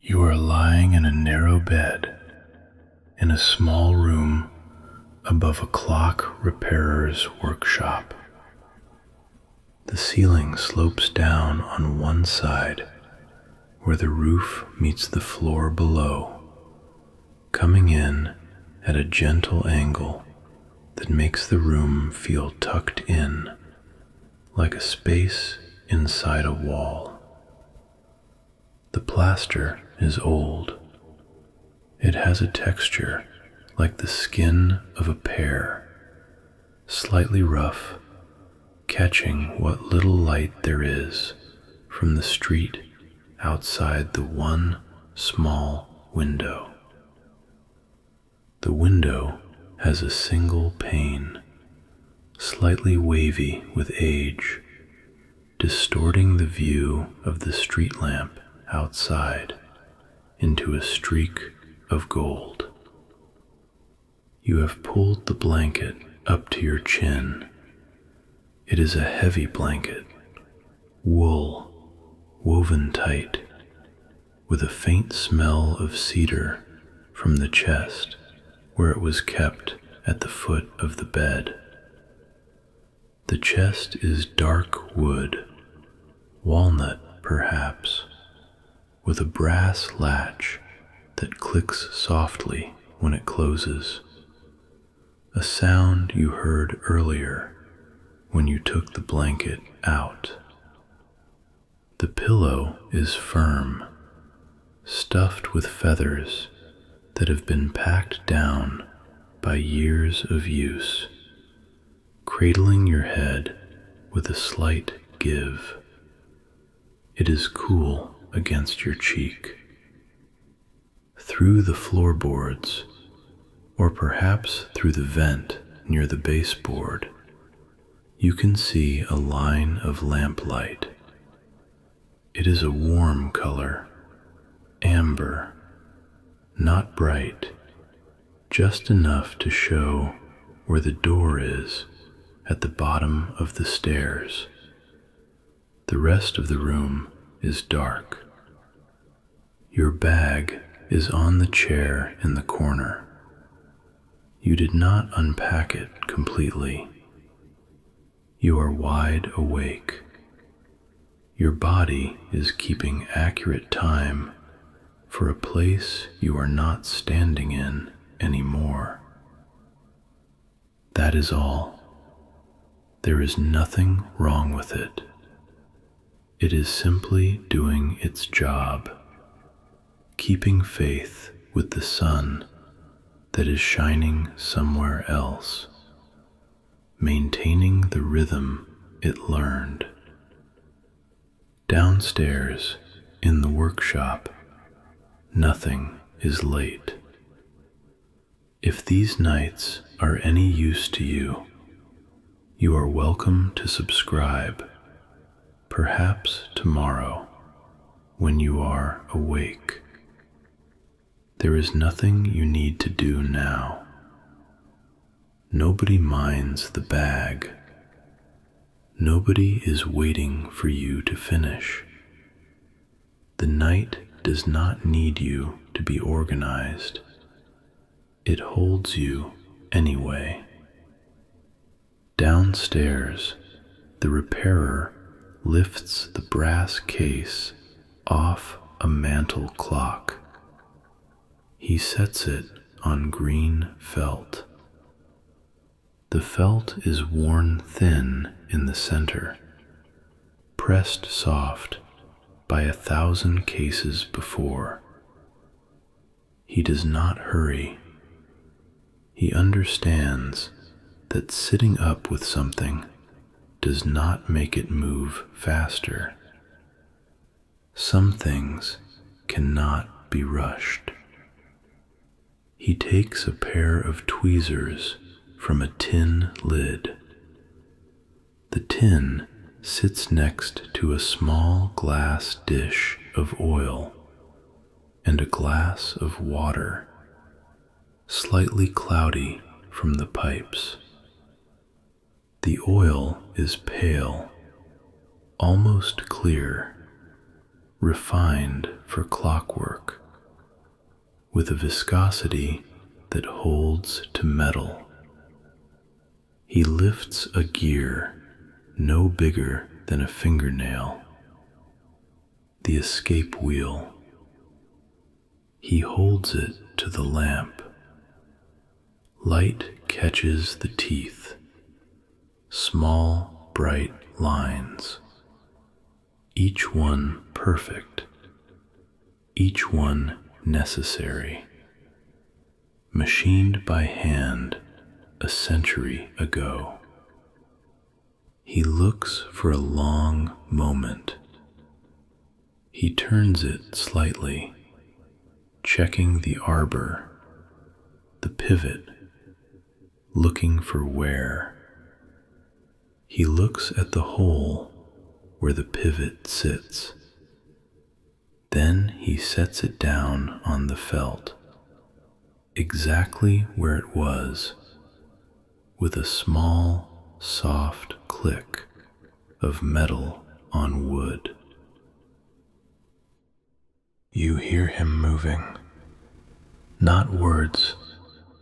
You are lying in a narrow bed in a small room above a clock repairer's workshop. The ceiling slopes down on one side where the roof meets the floor below, coming in at a gentle angle that makes the room feel tucked in, like a space inside a wall. The plaster is old. It has a texture like the skin of a pear, slightly rough, catching what little light there is from the street outside the one small window. The window has a single pane, slightly wavy with age, distorting the view of the street lamp outside into a streak of gold. You have pulled the blanket up to your chin. It is a heavy blanket, wool, woven tight, with a faint smell of cedar from the chest where it was kept at the foot of the bed. The chest is dark wood, walnut perhaps, with a brass latch that clicks softly when it closes, a sound you heard earlier when you took the blanket out. The pillow is firm, stuffed with feathers that have been packed down by years of use, cradling your head with a slight give. It is cool against your cheek. Through the floorboards, or perhaps through the vent near the baseboard, you can see a line of lamplight. It is a warm color, amber, not bright, just enough to show where the door is at the bottom of the stairs. The rest of the room is dark. Your bag is on the chair in the corner. You did not unpack it completely. You are wide awake. Your body is keeping accurate time for a place you are not standing in anymore. That is all. There is nothing wrong with it. It is simply doing its job, keeping faith with the sun that is shining somewhere else, maintaining the rhythm it learned. Downstairs in the workshop, nothing is late. If these nights are any use to you, you are welcome to subscribe. Perhaps tomorrow, when you are awake. There is nothing you need to do now. Nobody minds the bag. Nobody is waiting for you to finish. The night does not need you to be organized. It holds you anyway. Downstairs, the repairer lifts the brass case off a mantel clock. He sets it on green felt. The felt is worn thin in the center, pressed soft by 1,000 cases before. He does not hurry. He understands that sitting up with something does not make it move faster. Some things cannot be rushed. He takes a pair of tweezers from a tin lid. The tin sits next to a small glass dish of oil and a glass of water, slightly cloudy from the pipes. The oil is pale, almost clear, refined for clockwork, with a viscosity that holds to metal. He lifts a gear no bigger than a fingernail, the escape wheel. He holds it to the lamp. Light catches the teeth, small, bright lines, each one perfect, each one necessary, machined by hand a century ago. He looks for a long moment. He turns it slightly, checking the arbor, the pivot, looking for wear. He looks at the hole where the pivot sits. Then he sets it down on the felt, exactly where it was, with a small, soft click of metal on wood. You hear him moving. Not words,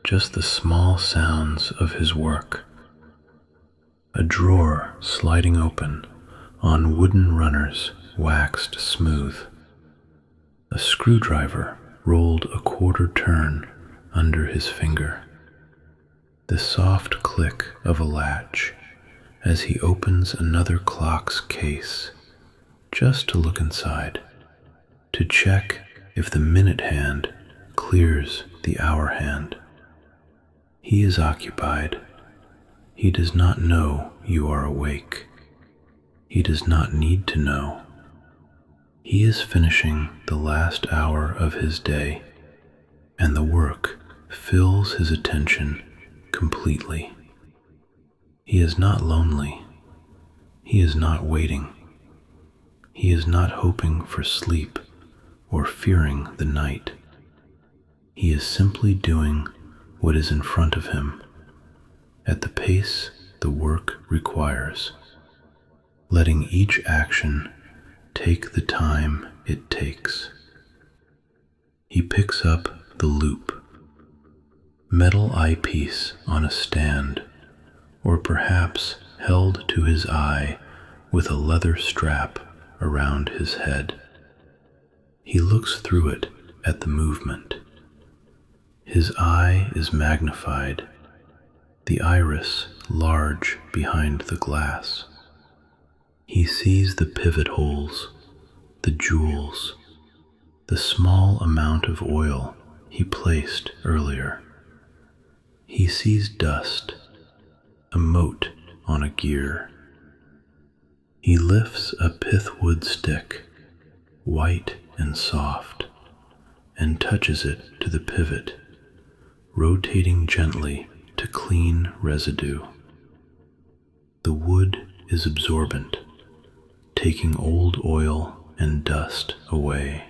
just the small sounds of his work. A drawer sliding open on wooden runners waxed smooth. A screwdriver rolled a quarter turn under his finger. The soft click of a latch as he opens another clock's case, just to look inside, to check if the minute hand clears the hour hand. He is occupied. He does not know you are awake. He does not need to know. He is finishing the last hour of his day, and the work fills his attention completely. He is not lonely. He is not waiting. He is not hoping for sleep or fearing the night. He is simply doing what is in front of him, at the pace the work requires, letting each action take the time it takes. He picks up the loop, metal eyepiece on a stand, or perhaps held to his eye with a leather strap around his head. He looks through it at the movement. His eye is magnified, the iris large behind the glass. He sees the pivot holes, the jewels, the small amount of oil he placed earlier. He sees dust, a mote on a gear. He lifts a pithwood stick, white and soft, and touches it to the pivot, rotating gently to clean residue. The wood is absorbent, taking old oil and dust away.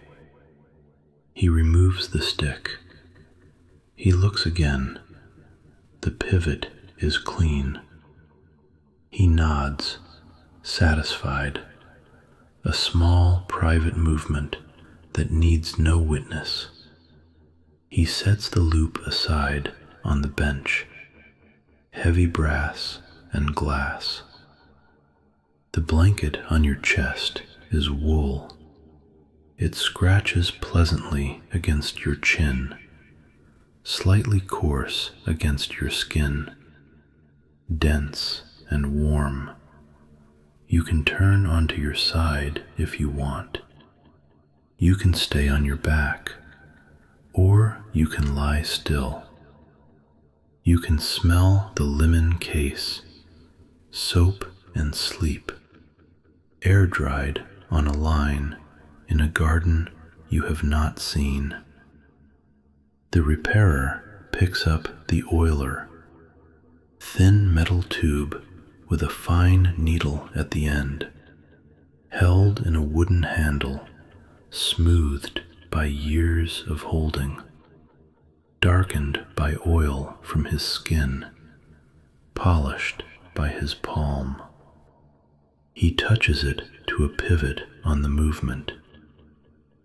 He removes the stick. He looks again. The pivot is clean. He nods, satisfied, a small private movement that needs no witness. He sets the loop aside on the bench, heavy brass and glass. The blanket on your chest is wool. It scratches pleasantly against your chin, slightly coarse against your skin, dense and warm. You can turn onto your side if you want. You can stay on your back, or you can lie still. You can smell the linen case, soap and sleep, air-dried on a line in a garden you have not seen. The repairer picks up the oiler, thin metal tube with a fine needle at the end, held in a wooden handle, smoothed by years of holding, darkened by oil from his skin, polished by his palm. He touches it to a pivot on the movement.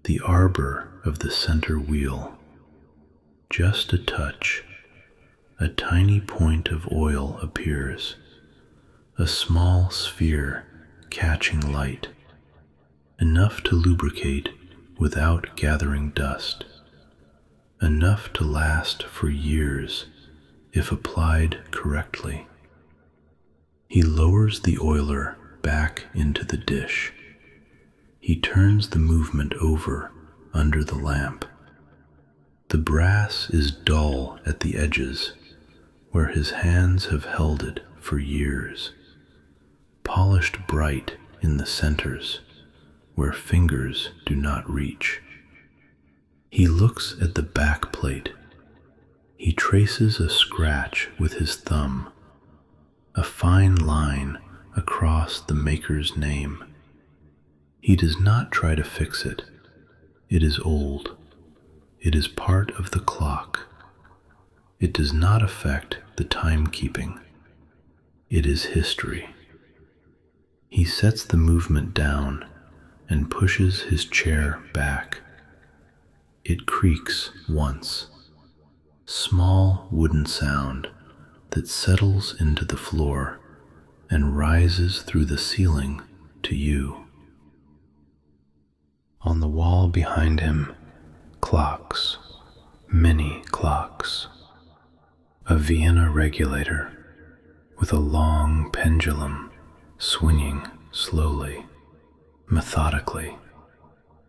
the arbor of the center wheel. Just a touch, a tiny point of oil appears, a small sphere catching light, enough to lubricate without gathering dust, enough to last for years if applied correctly. He lowers the oiler back into the dish. He turns the movement over under the lamp. The brass is dull at the edges where his hands have held it for years, polished bright in the centers where fingers do not reach. He looks at the back plate. He traces a scratch with his thumb, a fine line across the maker's name. He does not try to fix it. It is old. It is part of the clock. It does not affect the timekeeping. It is history. He sets the movement down and pushes his chair back. It creaks once, small wooden sound that settles into the floor and rises through the ceiling to you. On the wall behind him, clocks, many clocks. A Vienna regulator with a long pendulum swinging slowly, methodically,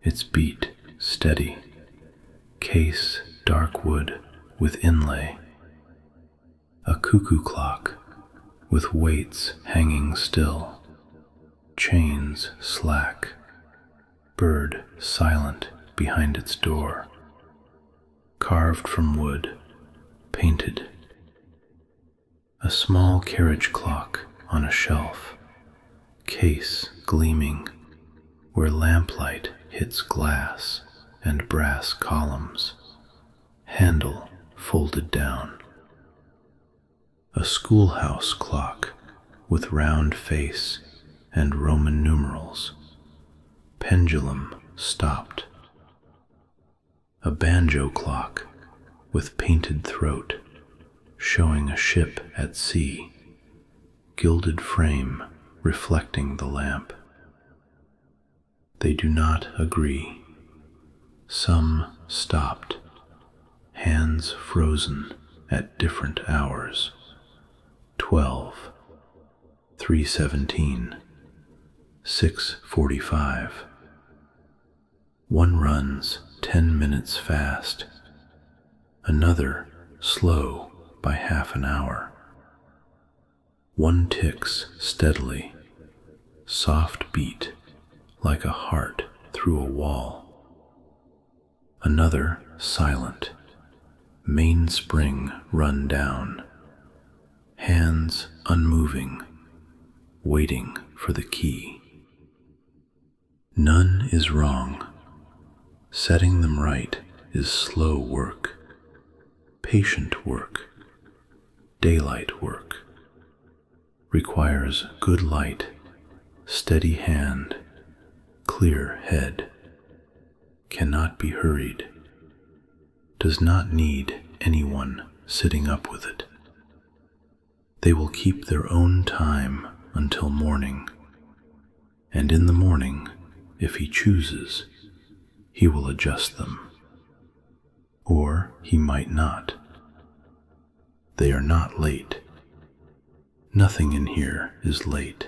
its beat steady, case dark wood with inlay. A cuckoo clock with weights hanging still, chains slack, bird silent behind its door, carved from wood, painted. A small carriage clock on a shelf, case gleaming where lamplight hits glass and brass columns, handle folded down. A schoolhouse clock with round face and Roman numerals, pendulum stopped. A banjo clock with painted throat, showing a ship at sea, gilded frame reflecting the lamp. They do not agree. Some stopped, hands frozen at different hours. 12, 3:17, 6:45. One runs 10 minutes fast, another slow by half an hour. One ticks steadily, soft beat like a heart through a wall. Another silent, mainspring run down, hands unmoving, waiting for the key. None is wrong. Setting them right is slow work, patient work, daylight work. Requires good light, steady hand, clear head. Cannot be hurried. Does not need anyone sitting up with it. They will keep their own time until morning, and in the morning, if he chooses, he will adjust them. Or he might not. They are not late. Nothing in here is late.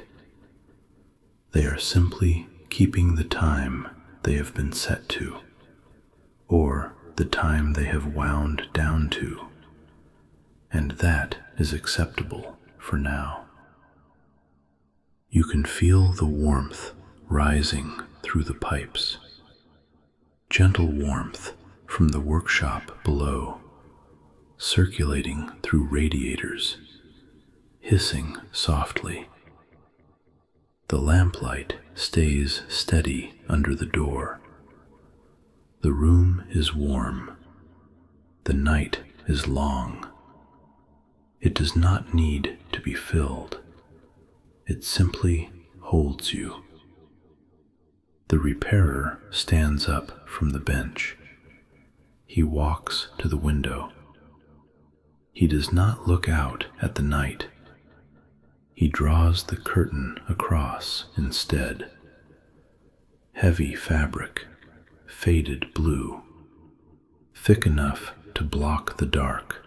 They are simply keeping the time they have been set to, or the time they have wound down to, and that is acceptable for now. You can feel the warmth rising through the pipes, gentle warmth from the workshop below, circulating through radiators, hissing softly. The lamplight stays steady under the door. The room is warm. The night is long. It does not need to be filled. It simply holds you. The repairer stands up from the bench. He walks to the window. He does not look out at the night. He draws the curtain across instead. Heavy fabric, faded blue, thick enough to block the dark.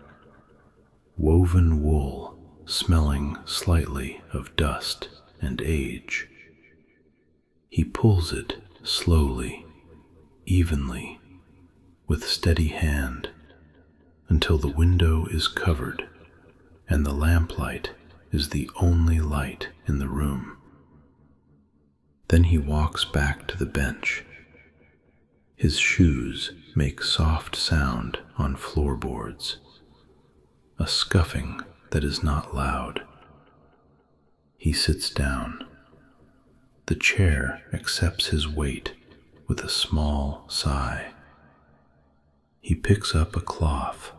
Woven wool smelling slightly of dust and age. He pulls it slowly, evenly, with steady hand, until the window is covered and the lamplight is the only light in the room. Then he walks back to the bench. His shoes make soft sound on floorboards, a scuffing that is not loud. He sits down. The chair accepts his weight with a small sigh. He picks up a cloth,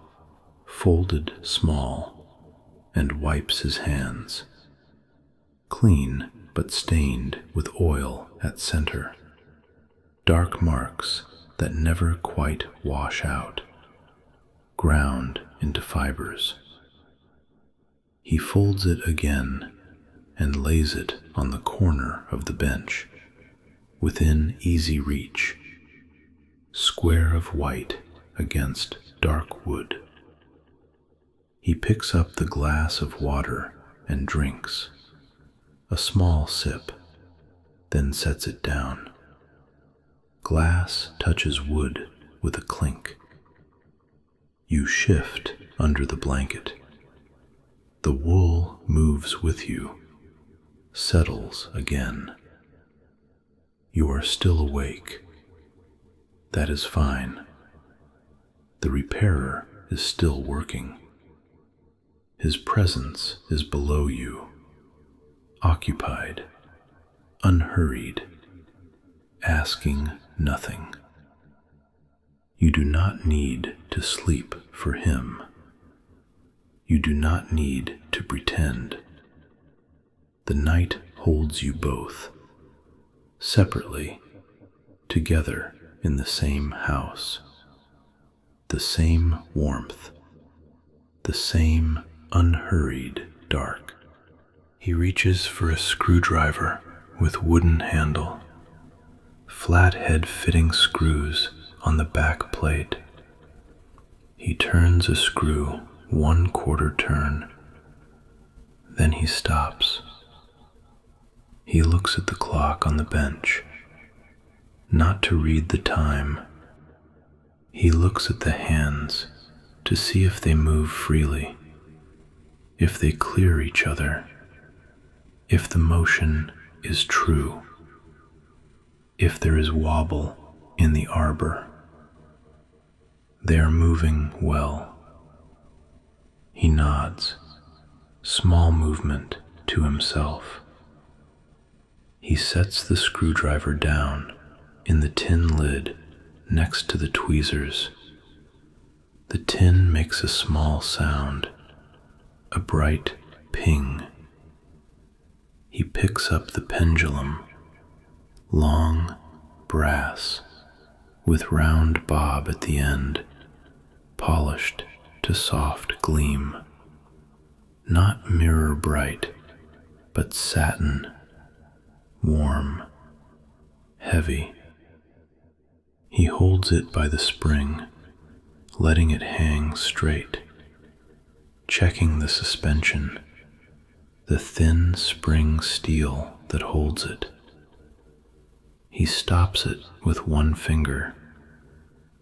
folded small, and wipes his hands. Clean but stained with oil at center. Dark marks that never quite wash out, ground into fibers. He folds it again and lays it on the corner of the bench, within easy reach, square of white against dark wood. He picks up the glass of water and drinks, a small sip, then sets it down. Glass touches wood with a clink. You shift under the blanket. The wool moves with you, settles again. You are still awake. That is fine. The repairer is still working. His presence is below you, occupied, unhurried, asking nothing. You do not need to sleep for him. You do not need to pretend. The night holds you both, separately, together in the same house. The same warmth, the same unhurried dark. He reaches for a screwdriver with wooden handle, flat head fitting screws on the back plate. He turns a screw 1/4 turn, then he stops. He looks at the clock on the bench, not to read the time. He looks at the hands to see if they move freely, if they clear each other, if the motion is true, if there is wobble in the arbor. They are moving well. He nods, small movement to himself. He sets the screwdriver down in the tin lid next to the tweezers. The tin makes a small sound, a bright ping. He picks up the pendulum, long brass, with round bob at the end, polished to soft gleam. Not mirror bright, but satin, warm, heavy. He holds it by the spring, letting it hang straight, checking the suspension, the thin spring steel that holds it. He stops it with one finger,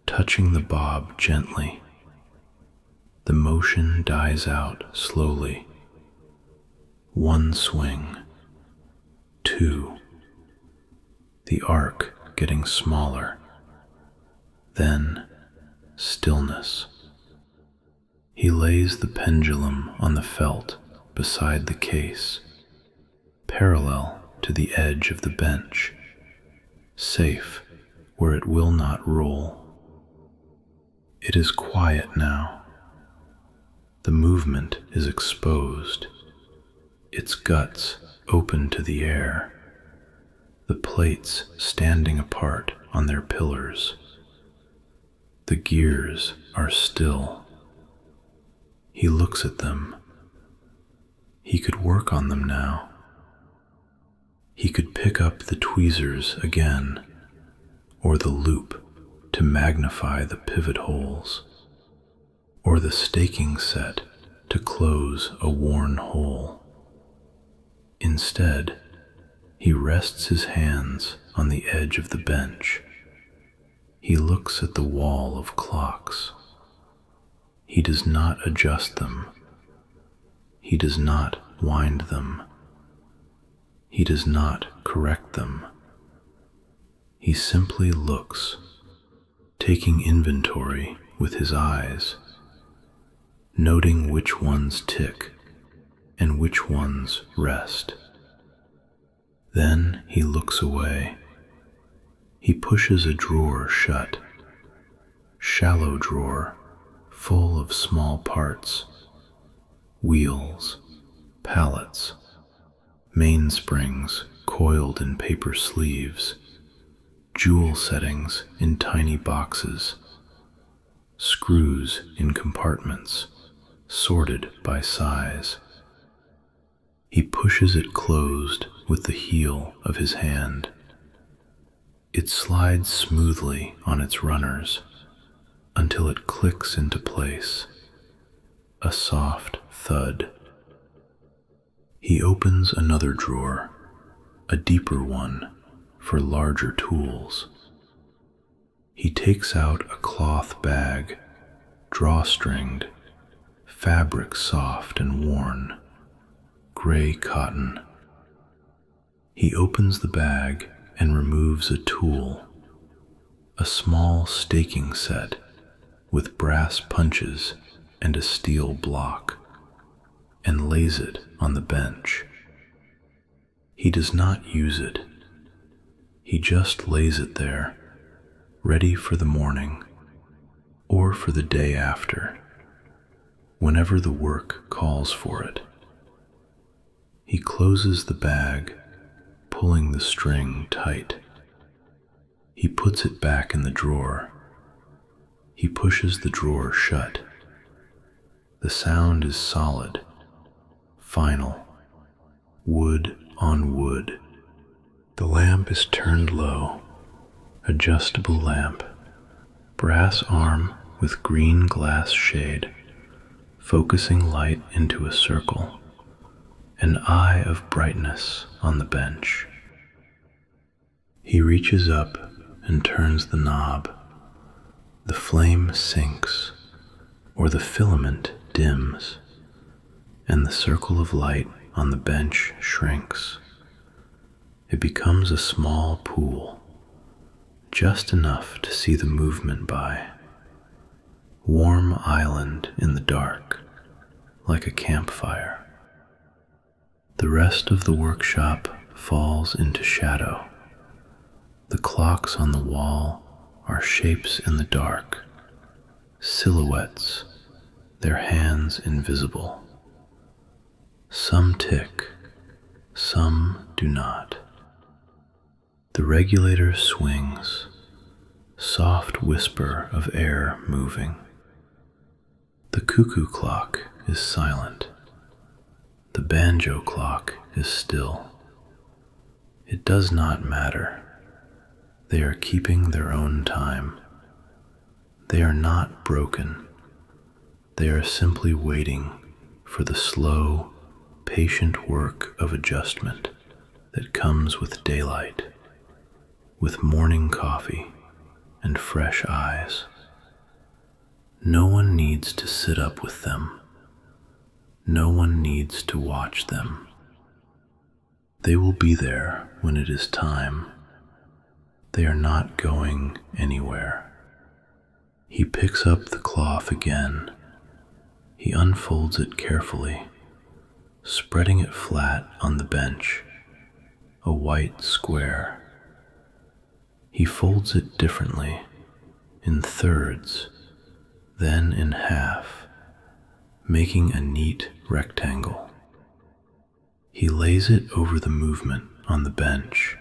touching the bob gently. The motion dies out slowly. One swing, two, the arc getting smaller, then stillness. He lays the pendulum on the felt beside the case, parallel to the edge of the bench, safe where it will not roll. It is quiet now. The movement is exposed, its guts open to the air. the plates standing apart on their pillars. The gears are still. He looks at them. He could work on them now. He could pick up the tweezers again, or the loop to magnify the pivot holes, or the staking set to close a worn hole. Instead, he rests his hands on the edge of the bench. He looks at the wall of clocks. He does not adjust them. He does not wind them. He does not correct them. He simply looks, taking inventory with his eyes, noting which ones tick and which ones rest. Then he looks away. He pushes a drawer shut, shallow drawer full of small parts, wheels, pallets, mainsprings coiled in paper sleeves, jewel settings in tiny boxes, screws in compartments, sorted by size. He pushes it closed with the heel of his hand. It slides smoothly on its runners until it clicks into place, a soft thud. He opens another drawer, a deeper one for larger tools. He takes out a cloth bag, drawstringed, fabric soft and worn, gray cotton. He opens the bag and removes a tool, a small staking set with brass punches and a steel block, and lays it on the bench. He does not use it. He just lays it there, ready for the morning or for the day after, whenever the work calls for it. He closes the bag, pulling the string tight. He puts it back in the drawer. He pushes the drawer shut. The sound is solid, final, wood on wood. The lamp is turned low, adjustable lamp, brass arm with green glass shade, focusing light into a circle, an eye of brightness on the bench. He reaches up and turns the knob. The flame sinks, or the filament dims, and the circle of light on the bench shrinks. It becomes a small pool, just enough to see the movement by. Warm island in the dark, like a campfire. The rest of the workshop falls into shadow. The clocks on the wall are shapes in the dark, silhouettes, their hands invisible. Some tick, some do not. The regulator swings, soft whisper of air moving. The cuckoo clock is silent. The banjo clock is still. It does not matter. They are keeping their own time. They are not broken. They are simply waiting for the slow, patient work of adjustment that comes with daylight, with morning coffee and fresh eyes. No one needs to sit up with them. No one needs to watch them. They will be there when it is time. They are not going anywhere. He picks up the cloth again. He unfolds it carefully, spreading it flat on the bench, a white square. He folds it differently, in thirds, then in half, making a neat rectangle. He lays it over the movement on the bench,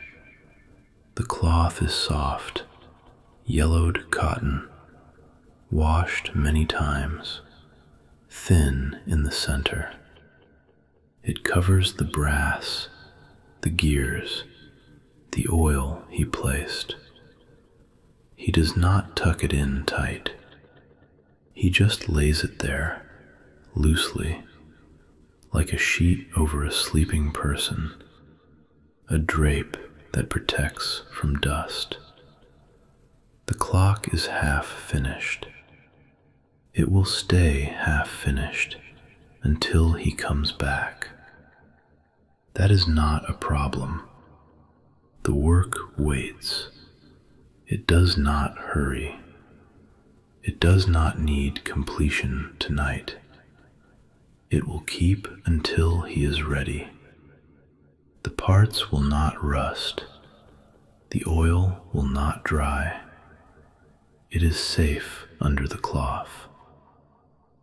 The cloth is soft, yellowed cotton, washed many times, thin in the center. It covers the brass, the gears, the oil he placed. He does not tuck it in tight. He just lays it there, loosely, like a sheet over a sleeping person, a drape that protects from dust. The clock is half finished. It will stay half finished until he comes back. That is not a problem. The work waits. It does not hurry. It does not need completion tonight. It will keep until he is ready. The parts will not rust. The oil will not dry. It is safe under the cloth.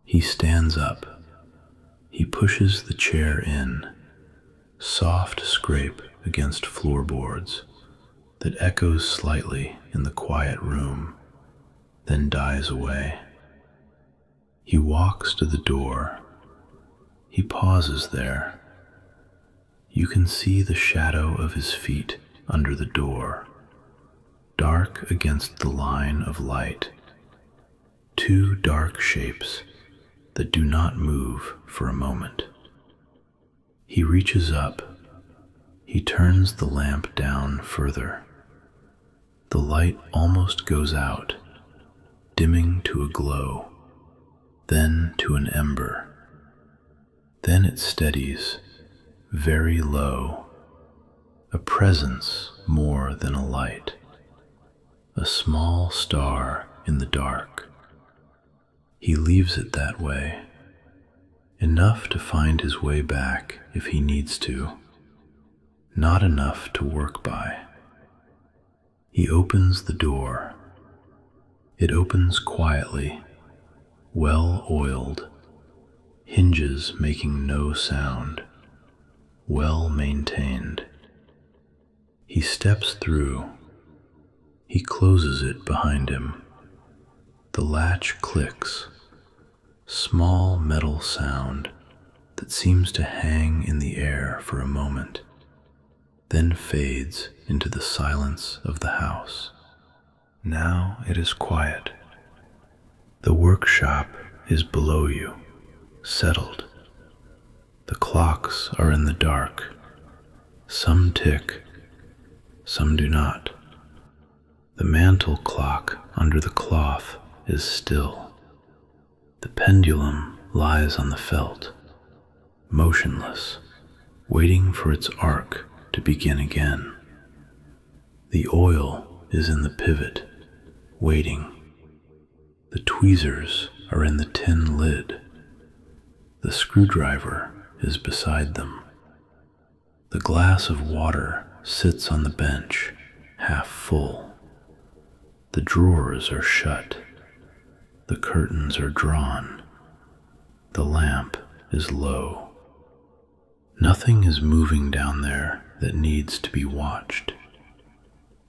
He stands up. He pushes the chair in. Soft scrape against floorboards that echoes slightly in the quiet room, then dies away. He walks to the door. He pauses there. You can see the shadow of his feet under the door, dark against the line of light. Two dark shapes that do not move for a moment. He reaches up. He turns the lamp down further. The light almost goes out, dimming to a glow, then to an ember. Then it steadies, very low, a presence more than a light, a small star in the dark. He leaves it that way, enough to find his way back if he needs to, not enough to work by. He opens the door. It opens quietly, well oiled, hinges making no sound, well maintained. He steps through. He closes it behind him. The latch clicks, small metal sound that seems to hang in the air for a moment, then fades into the silence of the house. Now it is quiet. The workshop is below you, settled. The clocks are in the dark. Some tick, some do not. The mantel clock under the cloth is still. The pendulum lies on the felt, motionless, waiting for its arc to begin again. The oil is in the pivot, waiting. The tweezers are in the tin lid. The screwdriver is beside them. The glass of water sits on the bench, half full. The drawers are shut. The curtains are drawn. The lamp is low. Nothing is moving down there that needs to be watched.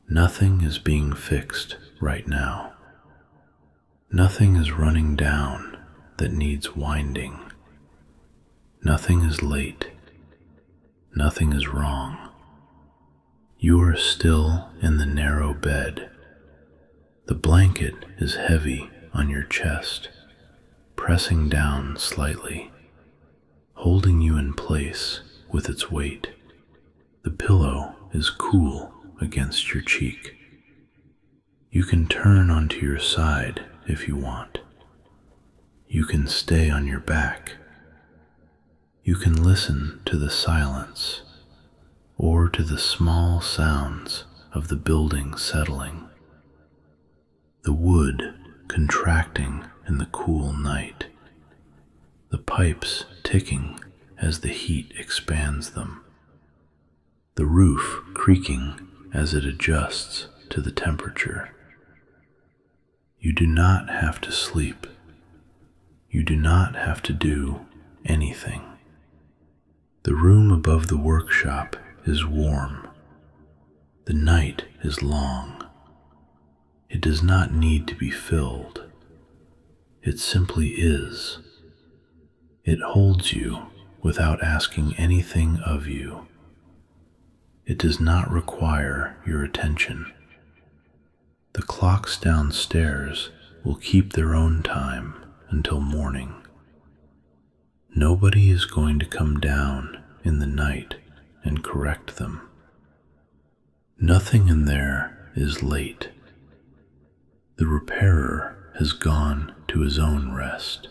Nothing is being fixed right now. Nothing is running down that needs winding. Nothing is late. Nothing is wrong. You are still in the narrow bed. The blanket is heavy on your chest, pressing down slightly, holding you in place with its weight. The pillow is cool against your cheek. You can turn onto your side if you want. You can stay on your back. You can listen to the silence or to the small sounds of the building settling. The wood contracting in the cool night. The pipes ticking as the heat expands them. The roof creaking as it adjusts to the temperature. You do not have to sleep. You do not have to do anything. The room above the workshop is warm. The night is long. It does not need to be filled. It simply is. It holds you without asking anything of you. It does not require your attention. The clocks downstairs will keep their own time until morning. Nobody is going to come down in the night and correct them. Nothing in there is late. The repairer has gone to his own rest,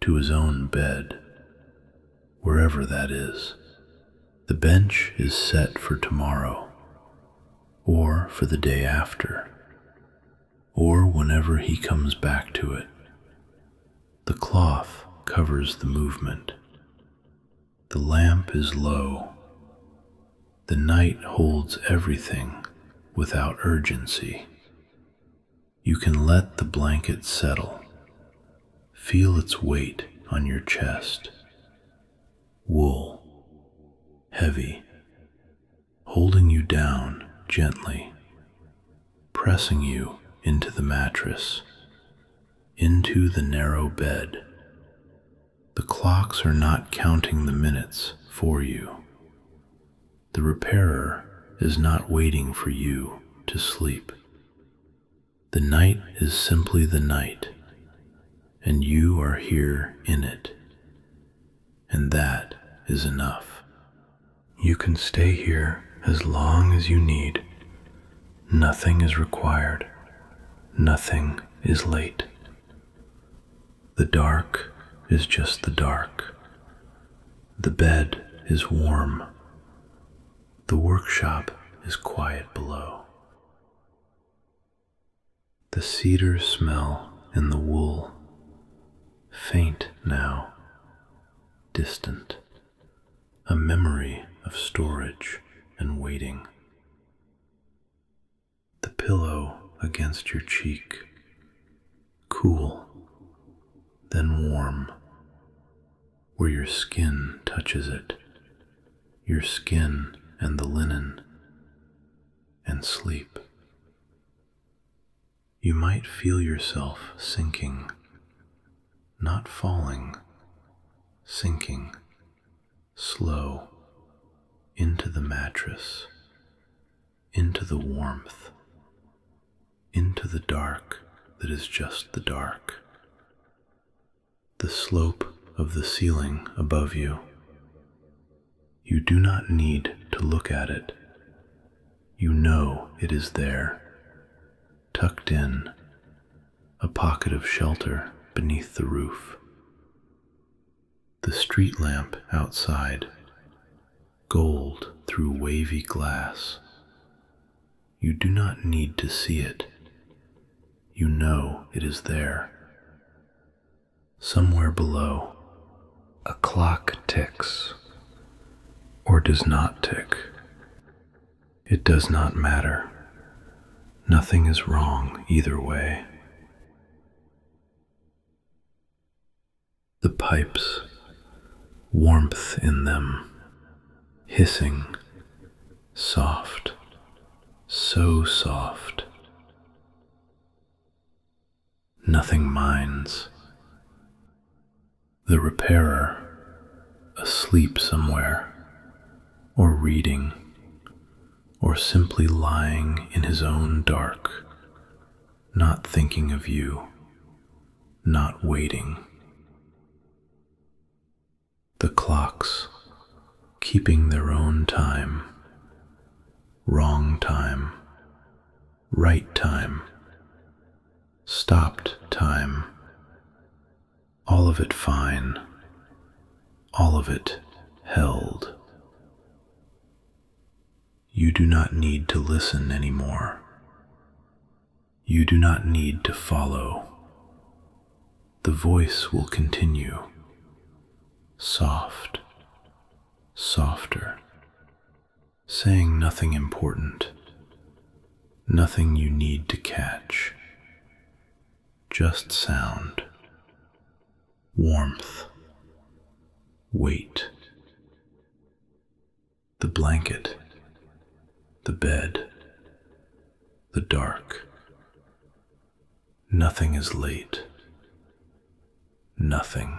to his own bed, wherever that is. The bench is set for tomorrow, or for the day after, or whenever he comes back to it. The cloth covers the movement. The lamp is low. The night holds everything without urgency. You can let the blanket settle. Feel its weight on your chest. Wool, heavy, holding you down gently, pressing you into the mattress, into the narrow bed. The clocks are not counting the minutes for you. The repairer is not waiting for you to sleep. The night is simply the night, and you are here in it, and that is enough. You can stay here as long as you need. Nothing is required. Nothing is late. The dark is just the dark. The bed is warm. The workshop is quiet below. The cedar smell in the wool, faint now, distant, a memory of storage and waiting. The pillow against your cheek, cool, then warm, where your skin touches it, your skin and the linen, and sleep. You might feel yourself sinking, not falling, sinking, slow, into the mattress, into the warmth, into the dark that is just the dark. The slope of the ceiling above you. You do not need to look at it. You know it is there, tucked in, a pocket of shelter beneath the roof. The street lamp outside, gold through wavy glass. You do not need to see it. You know it is there. Somewhere below, a clock ticks, or does not tick. It does not matter. Nothing is wrong either way. The pipes, warmth in them, hissing, soft, so soft. Nothing minds. The repairer, asleep somewhere, or reading, or simply lying in his own dark, not thinking of you, not waiting. The clocks, keeping their own time, wrong time, right time, stopped time, all of it fine, all of it held. You do not need to listen anymore. You do not need to follow. The voice will continue, soft, softer, saying nothing important, nothing you need to catch, just sound, warmth, weight. The blanket, The bed, the dark. Nothing is late. Nothing